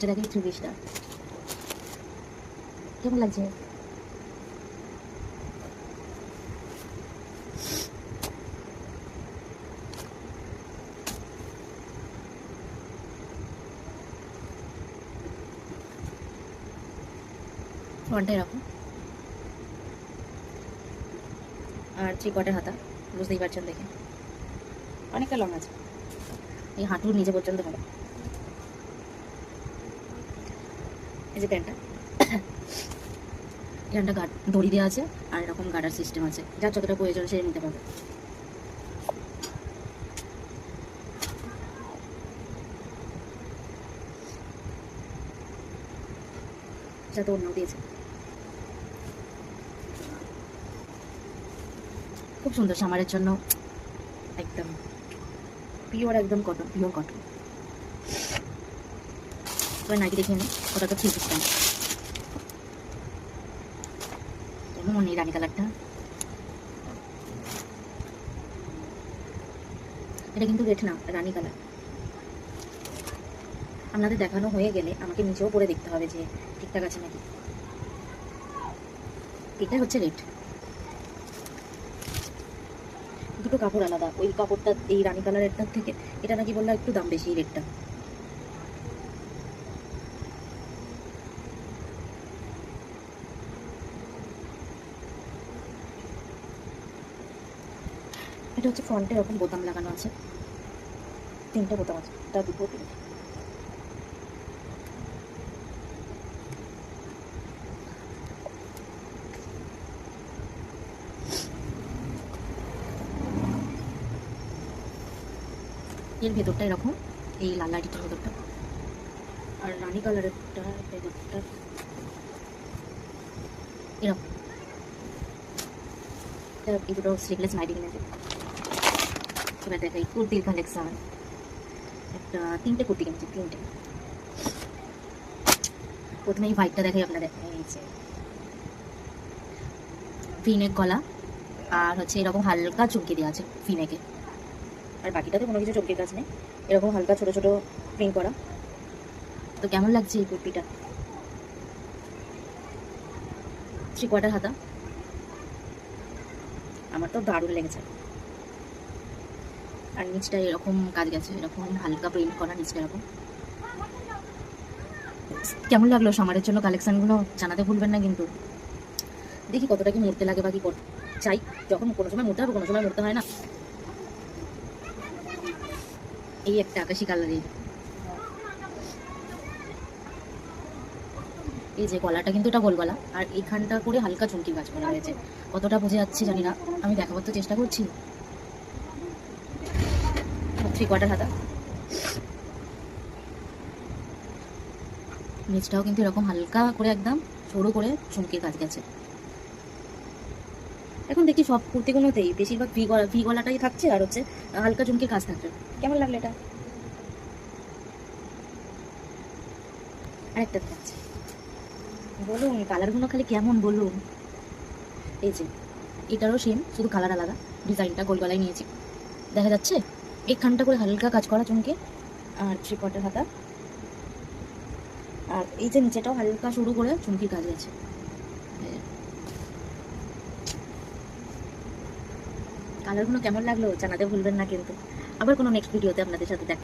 ফার্স্টে দেখি থ্রি পিসটা কেমন লাগছে। ফ্রন্টটা এরকম আর থ্রি কোয়ার্টার হাতা, বুঝতেই পারছেন দেখে অনেকটা লং আছে, এই হাঁটুর নিচে পর্যন্ত হবে। এই যে প্যান্টটা, প্যান্টটা দড়ি দেওয়া আছে আর এরকম গার্ডার সিস্টেম আছে, যার যতটা প্রয়োজন সে নিতে পারবে। যাতে অন্য দিয়েছে, খুব সুন্দর সামারের জন্য, একদম পিওর, একদম কটন, পিওর কটন। এবার নাইটি দেখিয়ে নিই, ওটা তো থ্রি পিস প্যান্ট, কেমন এই রানী কালারটা, এটা কিন্তু রেড না, রানী কালার। আপনাদের দেখানো হয়ে গেলে আমাকে নিচেও পরে দেখতে হবে যে ঠিকঠাক আছে নাকি। এটাই হচ্ছে রেড, দুটো কাপড় আলাদা, ওই কাপড়টা এই রানী কালারেরটার থেকে এটা নাকি বললো একটু দাম বেশি এই রেডটা। এটা হচ্ছে ফ্রন্টে এরকম বোতাম লাগানো আছে, তিনটা বোতাম আছে, তার দুটো তিনটে। এর ভেতরটা এরকম, এই লাল লাইটিটার ভেতরটা, আর রানী কালারেরটা ভেতরটা এরকম। এই দুটো স্লিভলেস নাইটি কিনেছি। এবার দেখাই কুর্তির কালেকশন, একটা তিনটে কুর্তি কিনেছি, তিনটে। প্রথমে এই হোয়াইটটা দেখাই আপনাদের, এই যে ফিনেক গলা আর হচ্ছে এরকম হালকা চুমকি দেওয়া আছে ফিনেকে, আর বাকিটাতে কোনো কিছু চমকির কাজ নেই, এরকম হালকা ছোট ছোট প্রিন্ট করা। তো কেমন লাগছে এই কুর্তিটা, থ্রি কোয়ার্টার হাতা, আমার তো দারুণ লেগেছে। আর নিচটা এরকম কাজ গেছে, এরকম হালকা প্রিন্ট করা নিচটা এরকম। কেমন লাগলো সামারের জন্য কালেকশনগুলো জানাতে ভুলবেন না কিন্তু। দেখি কতটা কি মুড়তে লাগে বা কি চাই, যখন কোনো সময় মুড়তে হবে কোনো সময় মুড়তে হয় না। এই একটা আকাশি কালারের, এই যে গলাটা কিন্তু এটা গোল গলা, আর এইখানটা করে হালকা চুমকি কাজ করা হয়েছে, কতটা বোঝা যাচ্ছে জানি না, আমি দেখাবার তো চেষ্টা করছি। থ্রি কোয়ার্টার হাতা, নিচটাও কিন্তু এরকম হালকা করে একদম সরু করে চুমকির কাজ গেছে। এখন দেখি সব কুর্তিগুলোতেই বেশিরভাগ ভি গলাটাই থাকছে আর হচ্ছে হালকা চুমকির কাজ থাকছে। কেমন লাগলো এটা, আরেকটা থাকছে, বলুন কালারগুলো খালি কেমন বলুন। এই যে এটারও সেম, শুধু কালার আলাদা, ডিজাইনটা গোল গলায় নিয়েছি, দেখা যাচ্ছে এখানটা করে হালকা কাজ করা চুমকে, আর থ্রি কোয়ার্টার হাতা, আর এই যে নিচেটাও হালকা শুরু করে চুমকির কাজ গেছে। কালারগুলো কেমন লাগলো জানাতে ভুলবেন না কিন্তু। আবার কোনো নেক্সট ভিডিওতে আপনাদের সাথে দেখা।